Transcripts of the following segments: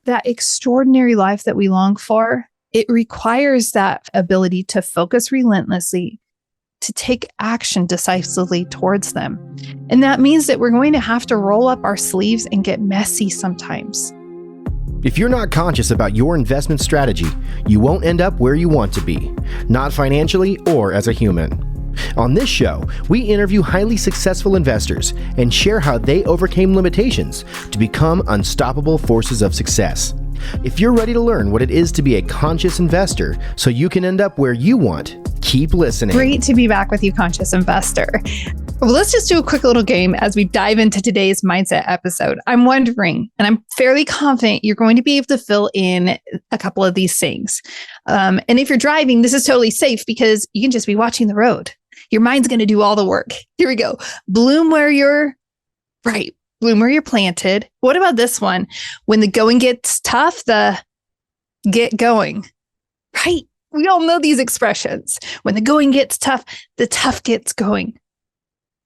that extraordinary life that we long for, it requires that ability to focus relentlessly, to take action decisively towards them. And that means that we're going to have to roll up our sleeves and get messy sometimes. If you're not conscious about your investment strategy, you won't end up where you want to be, not financially or as a human. On this show, we interview highly successful investors and share how they overcame limitations to become unstoppable forces of success. If you're ready to learn what it is to be a conscious investor so you can end up where you want, keep listening. Great to be back with you, Conscious Investor. Well, let's just do a quick little game as we dive into today's mindset episode. I'm wondering, and I'm fairly confident you're going to be able to fill in a couple of these things. And if you're driving, this is totally safe because you can just be watching the road. Your mind's going to do all the work. Here we go. Bloom where you're planted. What about this one? When the going gets tough, the get going, right? We all know these expressions. When the going gets tough, the tough gets going.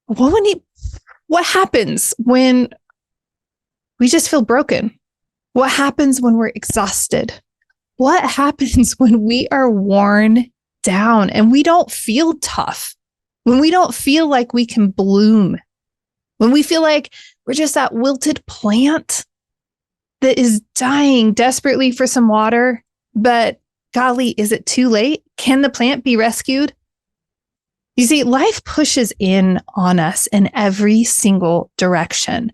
What happens when we just feel broken? What happens when we're exhausted? What happens when we are worn down and we don't feel tough? When we don't feel like we can bloom? When we feel like we're just that wilted plant that is dying desperately for some water, but golly, is it too late? Can the plant be rescued? You see, life pushes in on us in every single direction.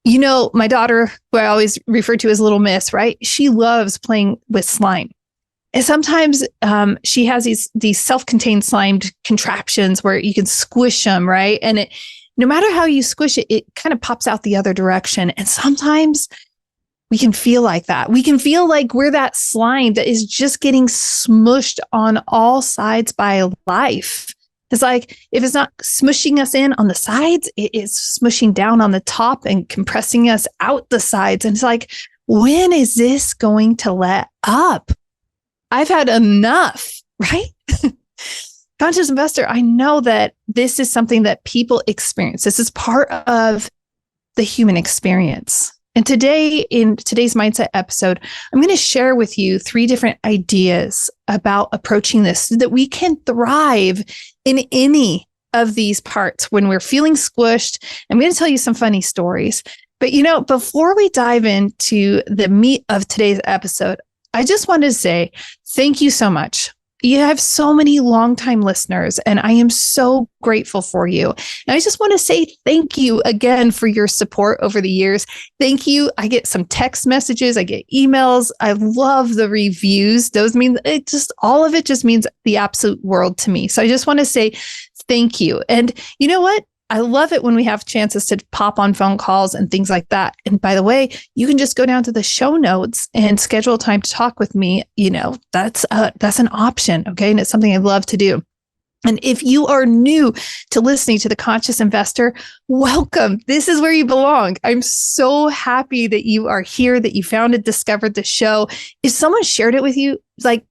You know, my daughter, who I always refer to as Little Miss, right? She loves playing with slime. And sometimes she has these self-contained slimed contraptions where you can squish them, right? And no matter how you squish it, it kind of pops out the other direction. And sometimes we can feel like that. We can feel like we're that slime that is just getting smushed on all sides by life. It's like, if it's not smushing us in on the sides, it is smushing down on the top and compressing us out the sides. And it's like, when is this going to let up? I've had enough, right? Conscious Investor, I know that this is something that people experience. This is part of the human experience. And today, in today's mindset episode, I'm going to share with you 3 different ideas about approaching this so that we can thrive in any of these parts when we're feeling squished. I'm going to tell you some funny stories. But, before we dive into the meat of today's episode, I just wanted to say thank you so much. You have so many longtime listeners, and I am so grateful for you. And I just want to say thank you again for your support over the years. Thank you. I get some text messages. I get emails. I love the reviews. Those mean all of it just means the absolute world to me. So I just want to say thank you. And you know what? I love it when we have chances to pop on phone calls and things like that. And by the way, you can just go down to the show notes and schedule time to talk with me. That's an option. Okay. And it's something I love to do. And if you are new to listening to The Conscious Investor, welcome. This is where you belong. I'm so happy that you are here, that you found and discovered the show. If someone shared it with you,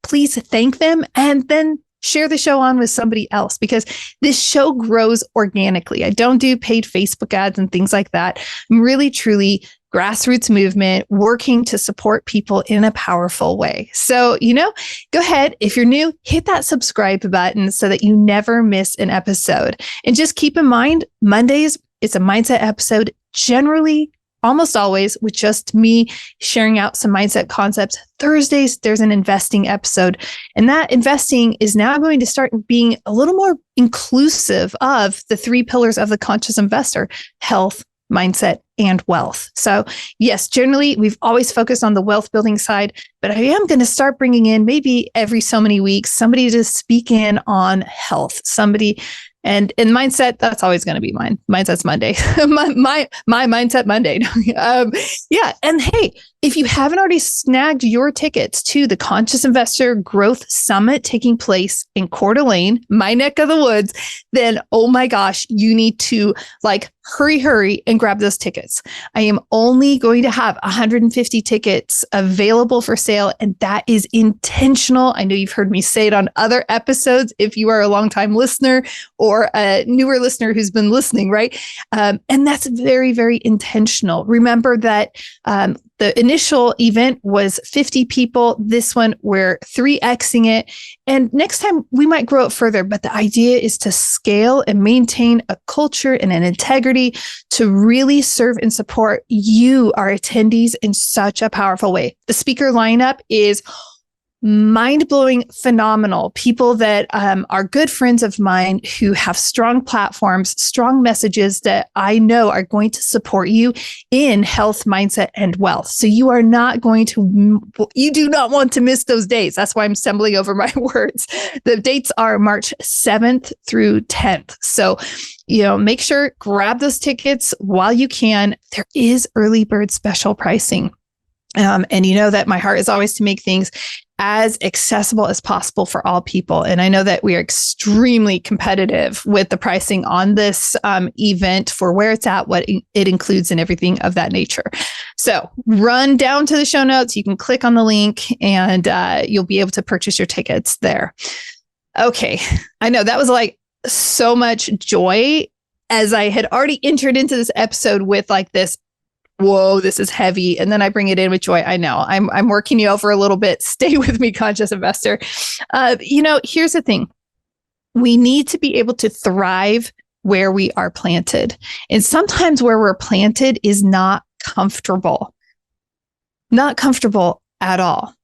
please thank them and then share the show on with somebody else, because this show grows organically. I don't do paid Facebook ads and things like that. I'm really, truly grassroots movement working to support people in a powerful way. So, go ahead. If you're new, hit that subscribe button so that you never miss an episode. And just keep in mind, Mondays, it's a mindset episode, generally almost always with just me sharing out some mindset concepts. Thursdays, there's an investing episode. And that investing is now going to start being a little more inclusive of the 3 pillars of the conscious investor: health, mindset, and wealth. So yes, generally, we've always focused on the wealth building side, but I am going to start bringing in maybe every so many weeks, somebody to speak in on health, and in mindset, that's always going to be mine. Mindset's Monday. my mindset Monday. Yeah. And hey, if you haven't already snagged your tickets to the Conscious Investor Growth Summit taking place in Coeur d'Alene, my neck of the woods, then, oh my gosh, you need to hurry and grab those tickets. I am only going to have 150 tickets available for sale, and that is intentional. I know you've heard me say it on other episodes if you are a longtime listener or a newer listener who's been listening, right? And that's very, very intentional. Remember that The initial event was 50 people. This one, we're 3Xing it. And next time we might grow it further. But the idea is to scale and maintain a culture and an integrity to really serve and support you, our attendees, in such a powerful way. The speaker lineup is mind-blowing, phenomenal people that are good friends of mine who have strong platforms, strong messages that I know are going to support you in health, mindset, and wealth. So you are not going to, you do not want to miss those days. That's why I'm stumbling over my words. The dates are March 7th through 10th. So, make sure, grab those tickets while you can. There is early bird special pricing. And you know that my heart is always to make things as accessible as possible for all people. And I know that we are extremely competitive with the pricing on this event for where it's at, what it includes, and everything of that nature. So run down to the show notes. You can click on the link and you'll be able to purchase your tickets there. Okay. I know that was like so much joy, as I had already entered into this episode with like this, whoa, this is heavy. And then I bring it in with joy. I know I'm working you over a little bit. Stay with me, conscious investor. Here's the thing. We need to be able to thrive where we are planted. And sometimes where we're planted is not comfortable at all.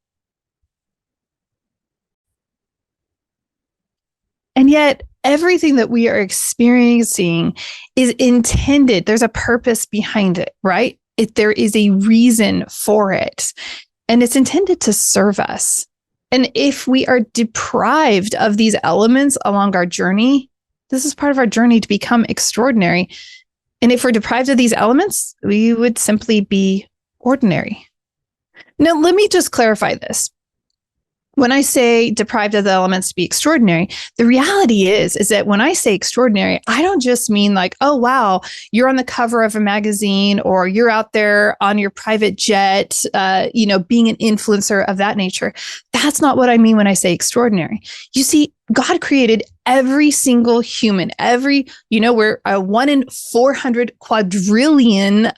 And yet everything that we are experiencing is intended. There's a purpose behind it, right? There is a reason for it, and it's intended to serve us. And if we are deprived of these elements along our journey, this is part of our journey to become extraordinary. And if we're deprived of these elements, we would simply be ordinary. Now, let me just clarify this. When I say deprived of the elements to be extraordinary, the reality is that when I say extraordinary, I don't just mean like, oh, wow, you're on the cover of a magazine or you're out there on your private jet, being an influencer of that nature. That's not what I mean when I say extraordinary. You see, God created every single human, we're a 1 in 400 quadrillion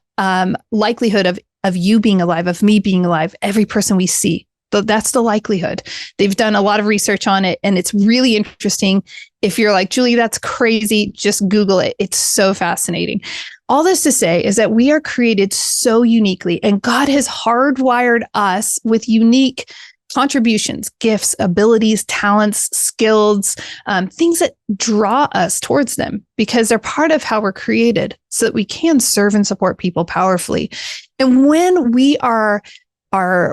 likelihood of you being alive, of me being alive, every person we see. That's the likelihood. They've done a lot of research on it, and it's really interesting. If you're like, Julie, that's crazy, just Google it. It's so fascinating. All this to say is that we are created so uniquely, and God has hardwired us with unique contributions, gifts, abilities, talents, skills, things that draw us towards them because they're part of how we're created so that we can serve and support people powerfully. And when we are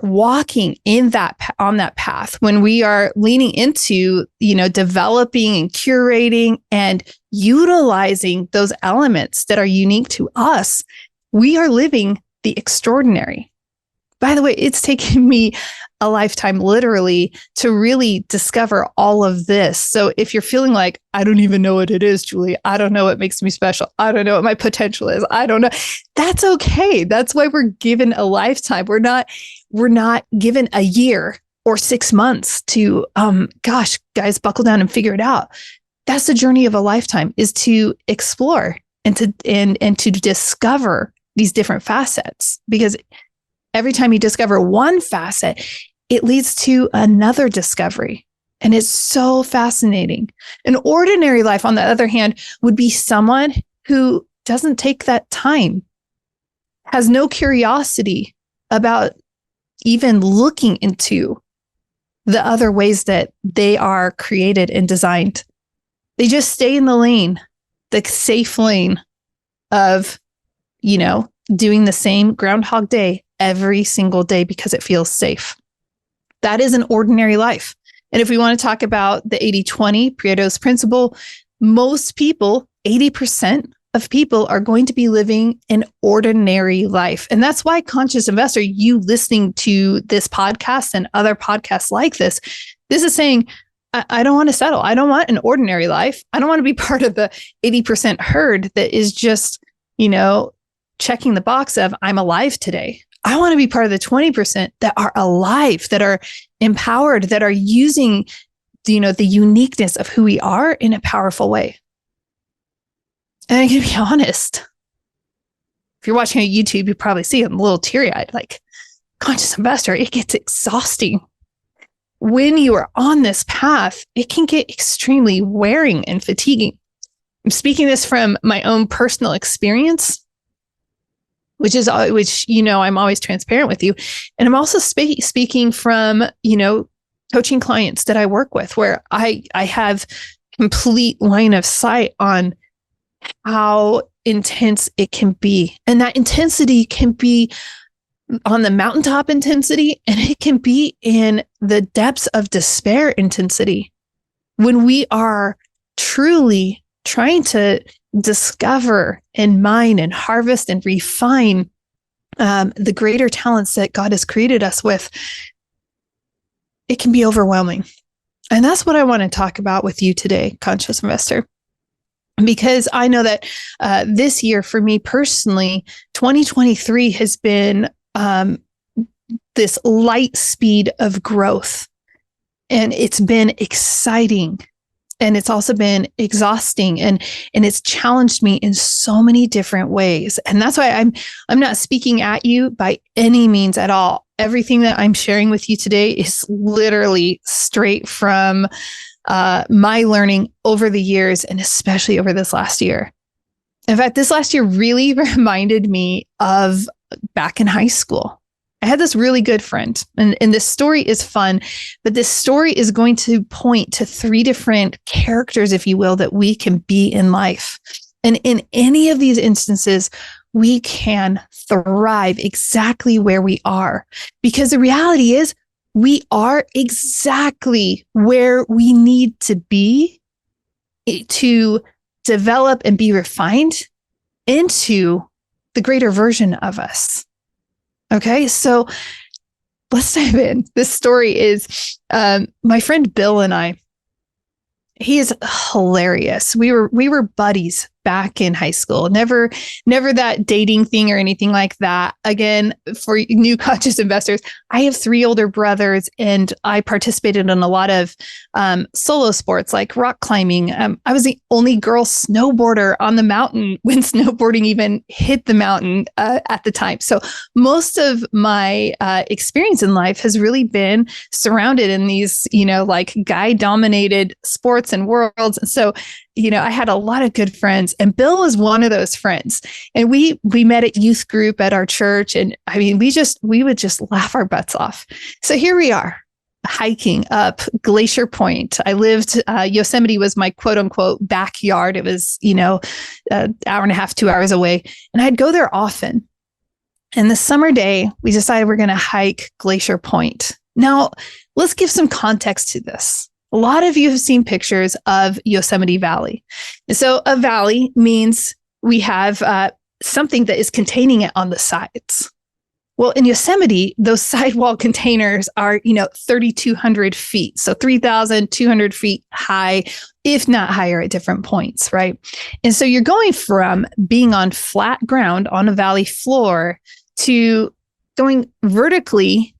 walking on that path, when we are leaning into, developing and curating and utilizing those elements that are unique to us, we are living the extraordinary. By the way, it's taken me a lifetime, literally, to really discover all of this. So if you're feeling like, I don't even know what it is, Julie, I don't know what makes me special, I don't know what my potential is, I don't know, that's okay. That's why we're given a lifetime. We're not given a year or 6 months to, guys, buckle down and figure it out. That's the journey of a lifetime, is to explore and to discover these different facets, because every time you discover one facet, it leads to another discovery. And it's so fascinating. An ordinary life, on the other hand, would be someone who doesn't take that time, has no curiosity about even looking into the other ways that they are created and designed. They just stay in the lane, the safe lane of, doing the same Groundhog Day every single day because it feels safe. That is an ordinary life. And if we want to talk about the 80-20 Pareto's principle, most people, 80% of people, are going to be living an ordinary life. And that's why, conscious investor, you listening to this podcast and other podcasts like this is saying, I don't want to settle. I don't want an ordinary life. I don't want to be part of the 80% herd that is just, checking the box of I'm alive today. I want to be part of the 20% that are alive, that are empowered, that are using, the uniqueness of who we are in a powerful way. And I'm going to be honest. If you're watching on YouTube, you probably see I'm a little teary-eyed. Like, conscious investor, it gets exhausting. When you are on this path, it can get extremely wearing and fatiguing. I'm speaking this from my own personal experience, which I'm always transparent with you. And I'm also speaking from, coaching clients that I work with, where I have complete line of sight on how intense it can be. And that intensity can be on the mountaintop intensity, and it can be in the depths of despair intensity. When we are truly trying to discover and mine and harvest and refine the greater talents that God has created us with, it can be overwhelming. And that's what I want to talk about with you today, Conscious Investor. Because I know that this year, for me personally, 2023 has been this light speed of growth. And it's been exciting. And it's also been exhausting, and it's challenged me in so many different ways. And that's why I'm not speaking at you by any means at all. Everything that I'm sharing with you today is literally straight from my learning over the years, and especially over this last year. In fact, this last year really reminded me of back in high school. I had this really good friend, and this story is fun, but this story is going to point to 3 different characters, if you will, that we can be in life. And in any of these instances, we can thrive exactly where we are, because the reality is we are exactly where we need to be to develop and be refined into the greater version of us. Okay, so let's dive in. This story is my friend Bill and I. He is hilarious. We were buddies back in high school. Never that dating thing or anything like that. Again, for new conscious investors, I have 3 older brothers, and I participated in a lot of solo sports like rock climbing. I was the only girl snowboarder on the mountain when snowboarding even hit the mountain at the time. So most of my experience in life has really been surrounded in these, like guy-dominated sports and worlds. And so, I had a lot of good friends, and Bill was one of those friends. And we met at youth group at our church. And I mean, we would just laugh our butts off. So here we are hiking up Glacier Point. I lived, Yosemite was my quote unquote backyard. It was, an hour and a half, 2 hours away. And I'd go there often. And the summer day, we decided we're going to hike Glacier Point. Now, let's give some context to this. A lot of you have seen pictures of Yosemite Valley. And so a valley means we have something that is containing it on the sides. Well, in Yosemite, those sidewall containers are, 3,200 feet. So 3,200 feet high, if not higher at different points, right? And so you're going from being on flat ground on a valley floor to going vertically,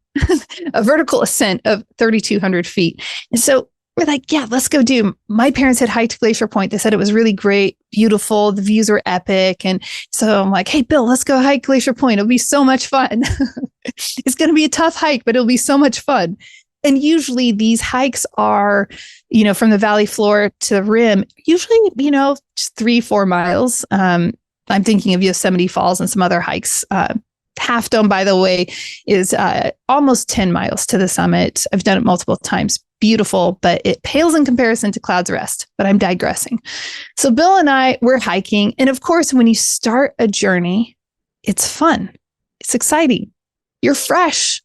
a vertical ascent of 3,200 feet. And so we're like, yeah, let's go do. My parents had hiked Glacier Point. They said it was really great, beautiful. The views were epic. And so I'm like, hey, Bill, let's go hike Glacier Point. It'll be so much fun. It's going to be a tough hike, but it'll be so much fun. And usually these hikes are, from the valley floor to the rim, usually, just 3-4 miles. I'm thinking of Yosemite Falls and some other hikes. Half Dome, by the way, is almost 10 miles to the summit. I've done it multiple times. Beautiful, but it pales in comparison to Cloud's Rest, but I'm digressing. So Bill and I were hiking. And of course, when you start a journey, it's fun. It's exciting. You're fresh.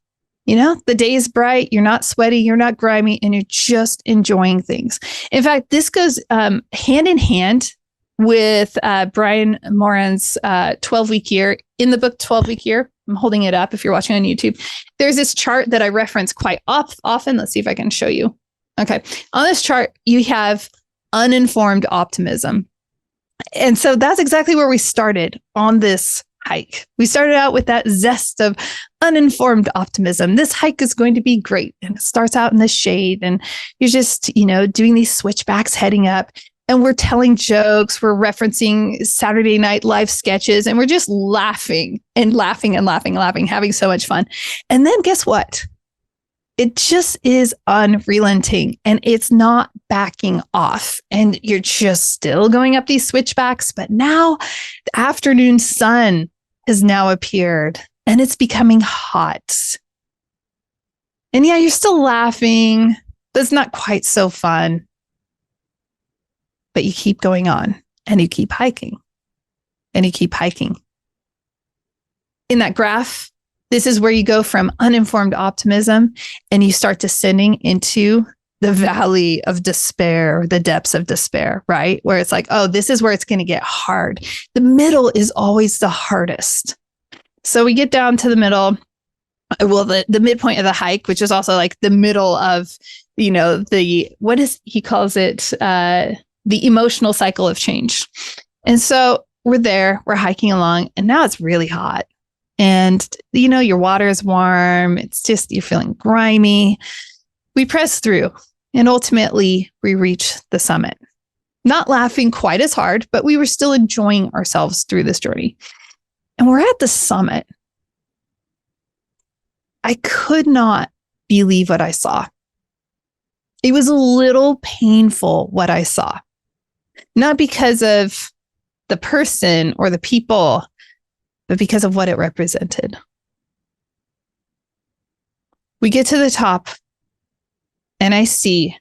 The day is bright. You're not sweaty. You're not grimy, and you're just enjoying things. In fact, this goes hand in hand with Brian Moran's 12-week year. In the book 12-week year, I'm holding it up if you're watching on YouTube. There's this chart that I reference quite often. Let's see if I can show you. Okay. On this chart, you have uninformed optimism. And so that's exactly where we started on this hike. We started out with that zest of uninformed optimism. This hike is going to be great. And it starts out in the shade, and you're just, doing these switchbacks heading up. And we're telling jokes, we're referencing Saturday Night Live sketches, and we're just laughing and laughing and laughing and laughing, having so much fun. And then guess what? It just is unrelenting and it's not backing off. And you're just still going up these switchbacks. But now the afternoon sun has now appeared and it's becoming hot. And yeah, you're still laughing, but it's not quite so fun. But you keep going on and you keep hiking and you keep hiking. In that graph, this is where you go from uninformed optimism and you start descending into the valley of despair, the depths of despair, right? Where it's like, oh, this is where it's going to get hard. The middle is always the hardest. So we get down to the middle. Well, the midpoint of the hike, which is also like the middle of, he calls it, the emotional cycle of change. And so we're there, we're hiking along, and now it's really hot. And, your water is warm. It's just, you're feeling grimy. We press through and ultimately we reach the summit. Not laughing quite as hard, but we were still enjoying ourselves through this journey. And we're at the summit. I could not believe what I saw. It was a little painful what I saw. Not because of the person or the people, but because of what it represented. We get to the top and I see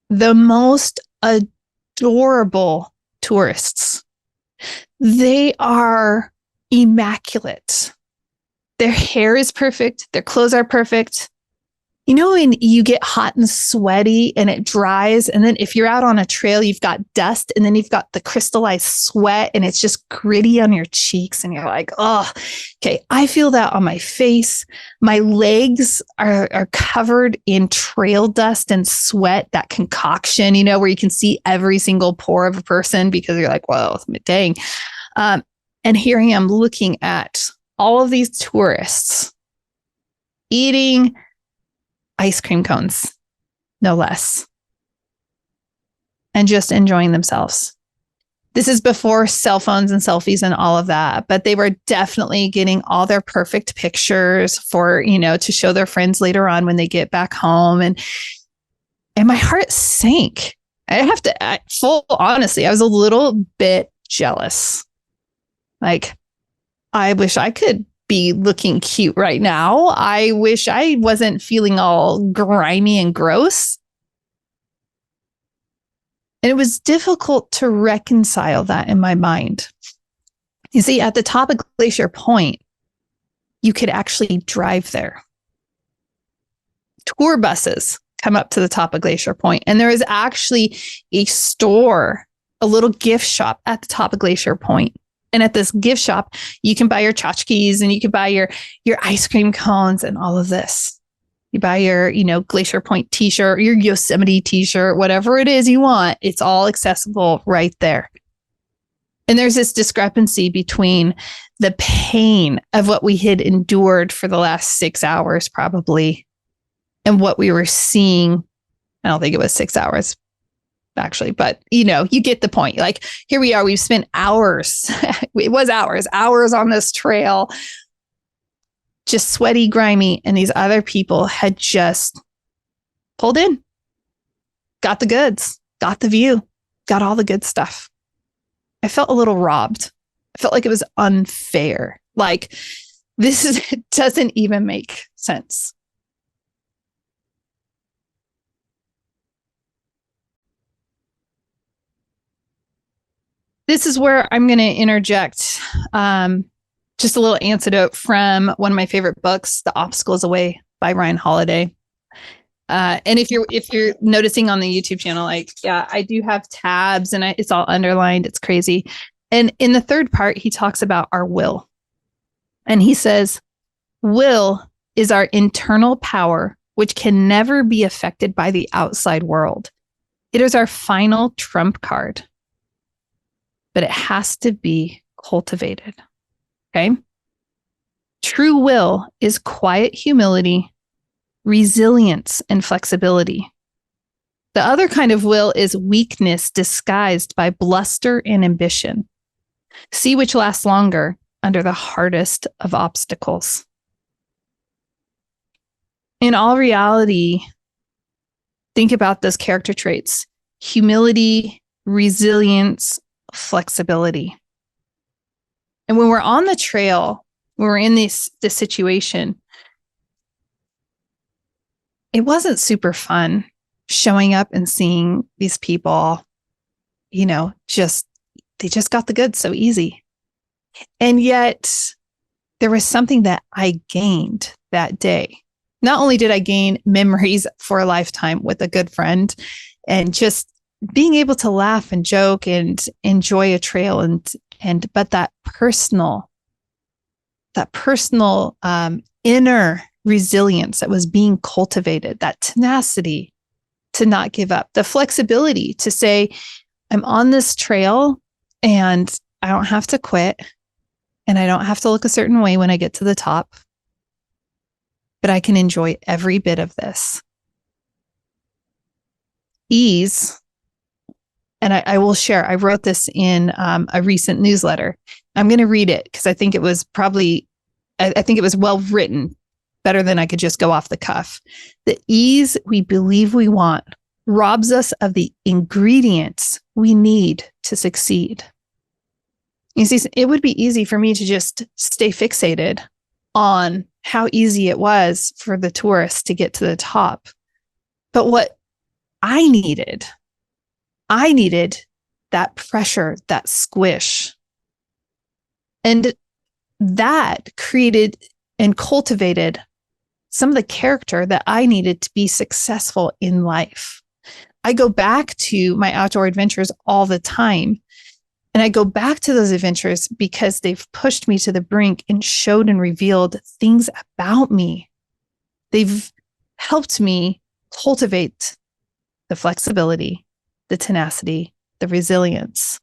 the most adorable tourists. They are immaculate. Their hair is perfect. Their clothes are perfect. When you get hot and sweaty and it dries, and then if you're out on a trail, you've got dust and then you've got the crystallized sweat and it's just gritty on your cheeks and you're like, oh, okay. I feel that on my face. My legs are covered in trail dust and sweat, that concoction, where you can see every single pore of a person because you're like, well, dang. And here I am looking at all of these tourists eating ice cream cones, no less, and just enjoying themselves. This is before cell phones and selfies and all of that, but they were definitely getting all their perfect pictures for, to show their friends later on when they get back home. And my heart sank. Full honesty, I was a little bit jealous. Like, I wish I could be looking cute right now. I wish I wasn't feeling all grimy and gross. And it was difficult to reconcile that in my mind. You see, at the top of Glacier Point, you could actually drive there. Tour buses come up to the top of Glacier Point, and there is actually a store, a little gift shop at the top of Glacier Point. And at this gift shop, you can buy your tchotchkes and you can buy your ice cream cones and all of this. You buy your, Glacier Point t-shirt, your Yosemite t-shirt, whatever it is you want. It's all accessible right there. And there's this discrepancy between the pain of what we had endured for the last 6 hours, probably, and what we were seeing. I don't think it was 6 hours, actually, but you get the point. Like, here we are, we've spent hours, it was hours on this trail, just sweaty, grimy. And these other people had just pulled in, got the goods, got the view, got all the good stuff. I felt a little robbed. I felt like it was unfair. Like, it doesn't even make sense. This is where I'm going to interject just a little anecdote from one of my favorite books, The Obstacle Is Away by Ryan Holiday. And if you're noticing on the YouTube channel, like, yeah, I do have tabs and it's all underlined. It's crazy. And in the third part, he talks about our will. And he says, will is our internal power, which can never be affected by the outside world. It is our final trump card. But it has to be cultivated. Okay. True will is quiet humility, resilience, and flexibility. The other kind of will is weakness disguised by bluster and ambition. See which lasts longer under the hardest of obstacles. In all reality, think about those character traits: humility, resilience, flexibility. And when we're on the trail, when we're in this situation, it wasn't super fun showing up and seeing these people, they just got the goods so easy. And yet there was something that I gained that day. Not only did I gain memories for a lifetime with a good friend and just being able to laugh and joke and enjoy a trail but that personal inner resilience that was being cultivated, that tenacity to not give up, the flexibility to say, I'm on this trail and I don't have to quit and I don't have to look a certain way when I get to the top, but I can enjoy every bit of this. Ease. And I will share, I wrote this in a recent newsletter. I'm going to read it because I think it was well written, better than I could just go off the cuff. The ease we believe we want robs us of the ingredients we need to succeed. You see, it would be easy for me to just stay fixated on how easy it was for the tourists to get to the top. But what I needed that pressure, that squish. And that created and cultivated some of the character that I needed to be successful in life. I go back to my outdoor adventures all the time. And I go back to those adventures because they've pushed me to the brink and showed and revealed things about me. They've helped me cultivate the flexibility, the tenacity, the resilience.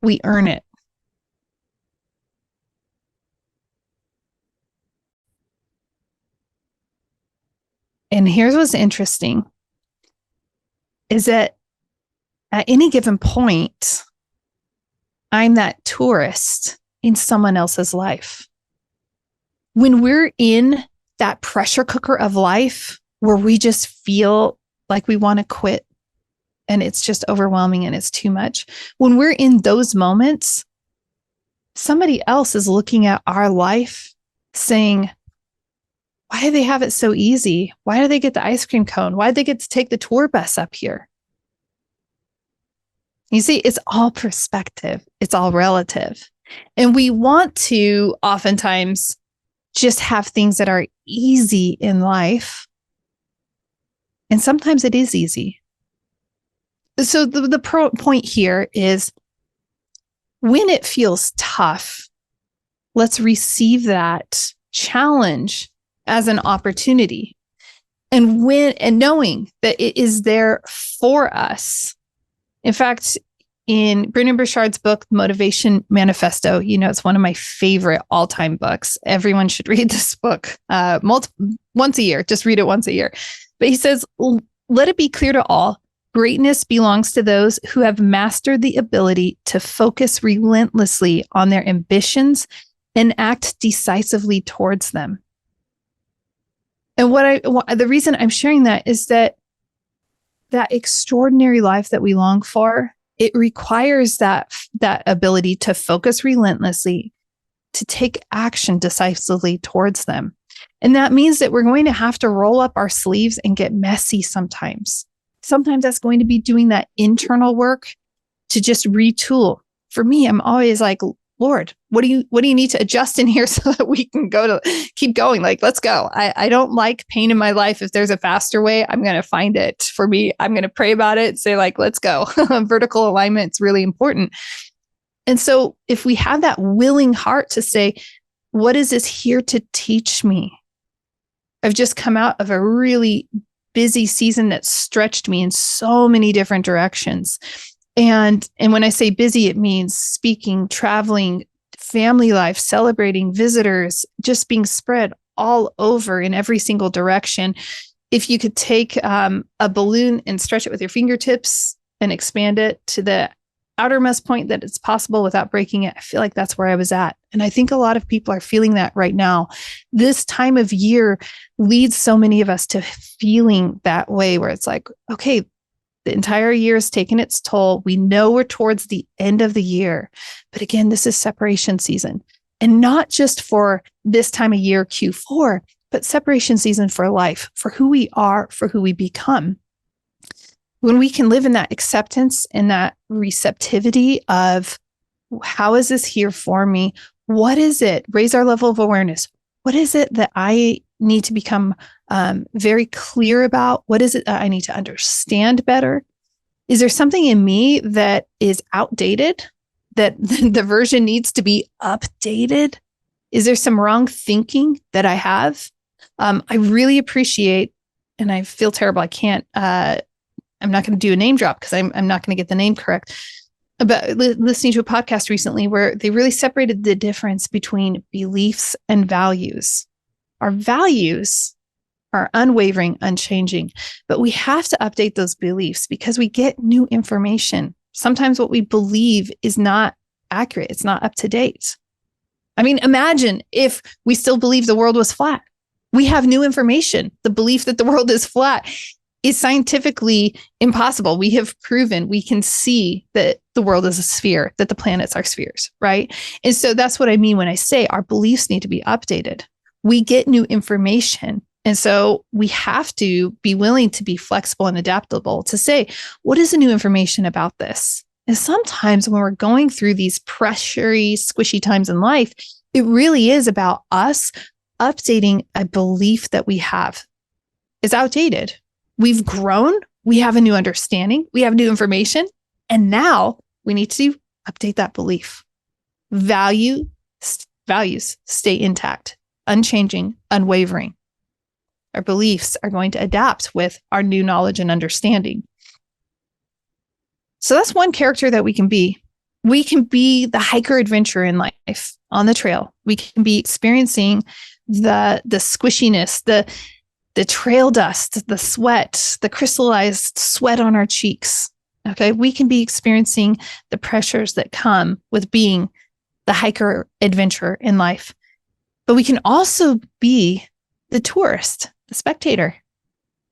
We earn it. And here's what's interesting is that at any given point, I'm that tourist in someone else's life. When we're in that pressure cooker of life where we just feel like we want to quit and it's just overwhelming and it's too much, when we're in those moments, somebody else is looking at our life saying, why do they have it so easy? Why do they get the ice cream cone? Why do they get to take the tour bus up here? You see, it's all perspective. It's all relative. And we want to oftentimes just have things that are easy in life. And sometimes it is easy. So the point here is when it feels tough, let's receive that challenge as an opportunity. And knowing that it is there for us. In fact, in Brendon Burchard's book, Motivation Manifesto, it's one of my favorite all-time books. Everyone should read this book once a year. Just read it once a year. But he says, let it be clear to all, greatness belongs to those who have mastered the ability to focus relentlessly on their ambitions and act decisively towards them. And the reason I'm sharing that is that extraordinary life that we long for, it requires that ability to focus relentlessly, to take action decisively towards them. And that means that we're going to have to roll up our sleeves and get messy sometimes. Sometimes that's going to be doing that internal work to just retool. For me, I'm always like, Lord, what do you need to adjust in here so that we can keep going? Like, let's go. I don't like pain in my life. If there's a faster way, I'm going to find it. For me, I'm going to pray about it, say like, let's go. Vertical alignment is really important. And so if we have that willing heart to say, what is this here to teach me? I've just come out of a really busy season that stretched me in so many different directions. And when I say busy, it means speaking, traveling, family life, celebrating, visitors, just being spread all over in every single direction. if you could take a balloon and stretch it with your fingertips and expand it to the outermost point that it's possible without breaking it, I feel like that's where I was at. And I think a lot of people are feeling that right now. This time of year leads so many of us to feeling that way, where it's like, okay, the entire year has taken its toll. We know we're towards the end of the year. But again, this is separation season. And not just for this time of year, Q4, but separation season for life, for who we are, for who we become. When we can live in that acceptance and that receptivity of how is this here for me? What is it? Raise our level of awareness. What is it that I need to become very clear about? What is it that I need to understand better? Is there something in me that is outdated, that the version needs to be updated? Is there some wrong thinking that I have? I really appreciate, and I feel terrible. I can't, I'm not going to do a name drop because I'm not going to get the name correct. But listening to a podcast recently where they really separated the difference between beliefs and values. Our values are unwavering, unchanging, but we have to update those beliefs because we get new information. Sometimes what we believe is not accurate. It's not up to date. I mean, imagine if we still believe the world was flat. We have new information. The belief that the world is flat is scientifically impossible. We have proven, we can see that the world is a sphere, that the planets are spheres, right? And so that's what I mean when I say our beliefs need to be updated. We get new information. And so we have to be willing to be flexible and adaptable to say, what is the new information about this? And sometimes when we're going through these pressury, squishy times in life, it really is about us updating a belief that we have. It's outdated. We've grown. We have a new understanding. We have new information. And now we need to update that belief. Values stay intact, unchanging, unwavering. Our beliefs are going to adapt with our new knowledge and understanding. So that's one character that we can be. We can be the hiker adventurer in life on the trail. We can be experiencing the squishiness, the trail dust, the sweat, the crystallized sweat on our cheeks. Okay. We can be experiencing the pressures that come with being the hiker adventurer in life. But we can also be the tourist, the spectator,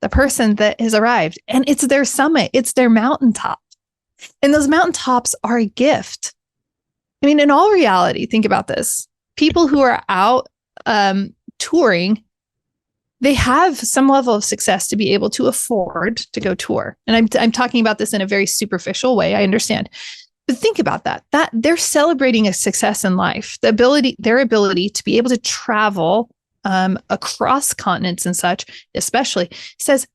the person that has arrived, and it's their summit. It's their mountaintop. And those mountaintops are a gift. I mean, in all reality, think about this. People who are out touring, they have some level of success to be able to afford to go tour. And I'm talking about this in a very superficial way. I understand. But think about that they're celebrating a success in life, their ability to be able to travel across continents and such, especially says,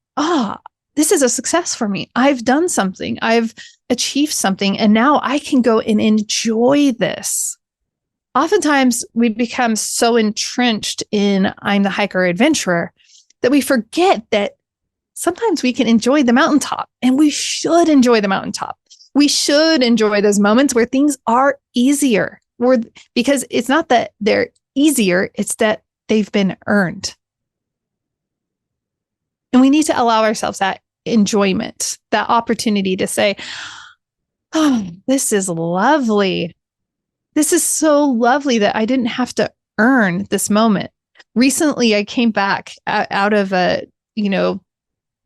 this is a success for me. I've done something. I've achieved something. And now I can go and enjoy this. Oftentimes we become so entrenched in I'm the hiker adventurer that we forget that sometimes we can enjoy the mountaintop, and we should enjoy the mountaintop. We should enjoy those moments where things are easier, because it's not that they're easier, it's that they've been earned. And we need to allow ourselves that enjoyment, that opportunity to say, oh, this is lovely. This is so lovely that I didn't have to earn this moment. Recently, I came back out of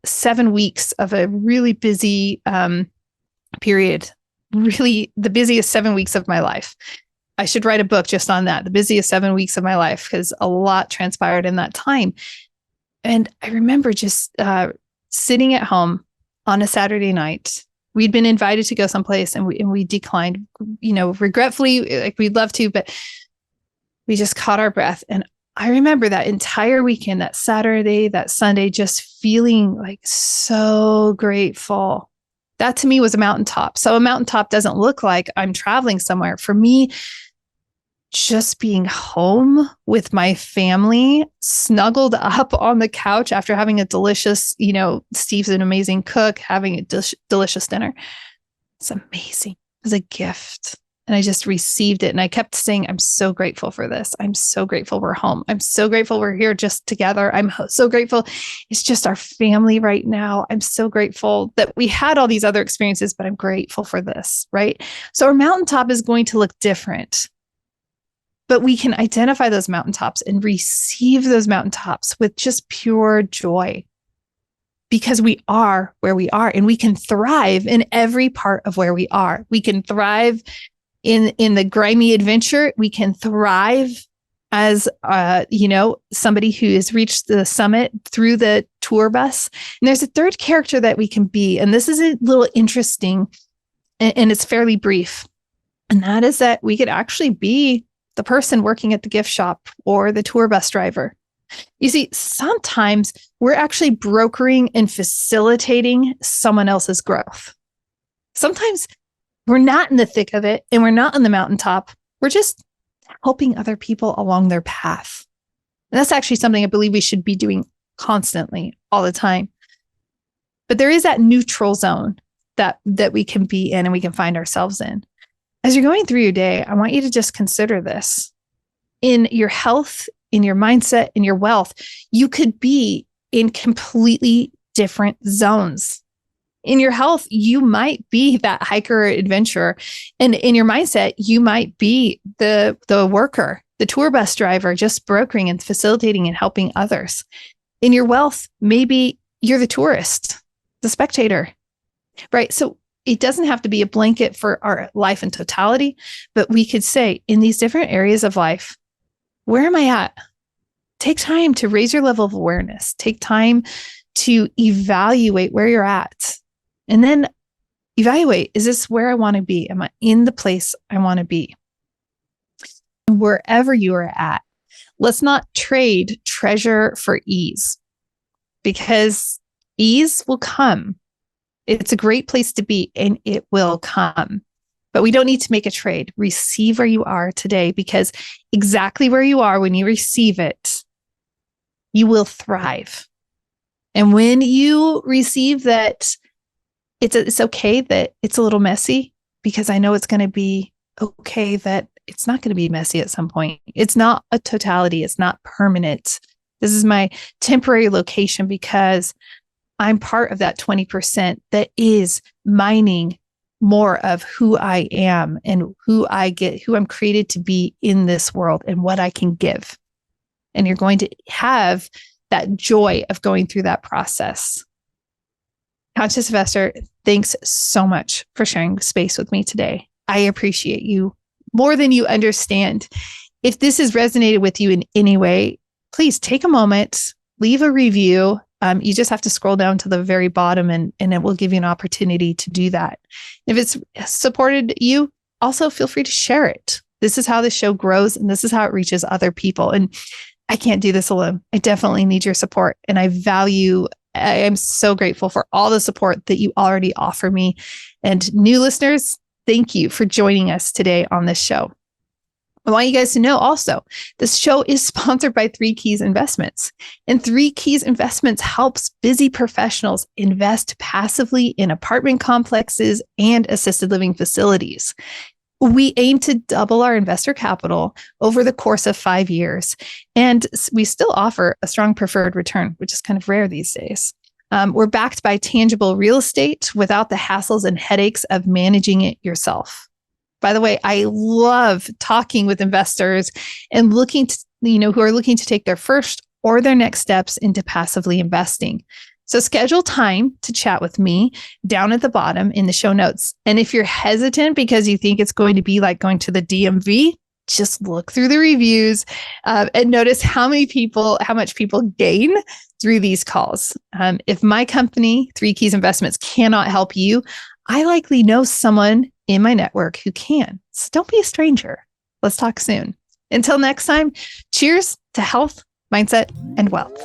7 weeks of a really busy period, really the busiest 7 weeks of my life. I should write a book just on that, the busiest 7 weeks of my life, because a lot transpired in that time. And I remember just sitting at home on a Saturday night. We'd been invited to go someplace and we declined, regretfully, like we'd love to, but we just caught our breath. And I remember that entire weekend, that Saturday, that Sunday, just feeling like so grateful. That to me was a mountaintop. So a mountaintop doesn't look like I'm traveling somewhere. For me, just being home with my family, snuggled up on the couch after having a delicious, Steve's an amazing cook, having a delicious dinner. It's amazing. It was a gift. and I just received it. And I kept saying, I'm so grateful for this. I'm so grateful we're home. I'm so grateful we're here just together. I'm so grateful it's just our family right now. I'm so grateful that we had all these other experiences, but I'm grateful for this, right? So our mountaintop is going to look different, but we can identify those mountaintops and receive those mountaintops with just pure joy, because we are where we are, and we can thrive in every part of where we are. We can thrive in the grimy adventure. We can thrive as somebody who has reached the summit through the tour bus. And there's a third character that we can be, and this is a little interesting, and it's fairly brief. And that is that we could actually be the person working at the gift shop or the tour bus driver. You see, sometimes we're actually brokering and facilitating someone else's growth. Sometimes we're not in the thick of it and we're not on the mountaintop. We're just helping other people along their path. And that's actually something I believe we should be doing constantly, all the time. But there is that neutral zone that we can be in and we can find ourselves in. As you're going through your day, I want you to just consider this. In your health, in your mindset, in your wealth, you could be in completely different zones. In your health, you might be that hiker or adventurer. And in your mindset, you might be the worker, the tour bus driver, just brokering and facilitating and helping others. In your wealth, maybe you're the tourist, the spectator, right? So it doesn't have to be a blanket for our life in totality, but we could say in these different areas of life, where am I at? Take time to raise your level of awareness. Take time to evaluate where you're at. And then evaluate, is this where I want to be? Am I in the place I want to be? Wherever you are at, let's not trade treasure for ease, because ease will come. It's a great place to be and it will come. But we don't need to make a trade. Receive where you are today, because exactly where you are, when you receive it, you will thrive. And when you receive that, it's okay that it's a little messy, because I know it's going to be okay that it's not going to be messy at some point. It's not a totality. It's not permanent. This is my temporary location because I'm part of that 20% that is mining more of who I am and who I'm created to be in this world and what I can give. And you're going to have that joy of going through that process. Conscious Investor, thanks so much for sharing space with me today. I appreciate you more than you understand. If this has resonated with you in any way, please take a moment, leave a review. You just have to scroll down to the very bottom and it will give you an opportunity to do that. If it's supported you, also feel free to share it. This is how the show grows and this is how it reaches other people. And I can't do this alone. I definitely need your support. And I am so grateful for all the support that you already offer me. And new listeners, thank you for joining us today on this show. I want you guys to know also, this show is sponsored by 3 Keys Investments. And 3 Keys Investments helps busy professionals invest passively in apartment complexes and assisted living facilities. We aim to double our investor capital over the course of 5 years. And we still offer a strong preferred return, which is kind of rare these days. We're backed by tangible real estate without the hassles and headaches of managing it yourself. By the way, I love talking with investors and who are looking to take their first or their next steps into passively investing. So schedule time to chat with me down at the bottom in the show notes. And if you're hesitant because you think it's going to be like going to the DMV, just look through the reviews and notice how much people gain through these calls. If my company, 3 Keys Investments, cannot help you, I likely know someone in my network who can. So don't be a stranger. Let's talk soon. Until next time, cheers to health, mindset, and wealth.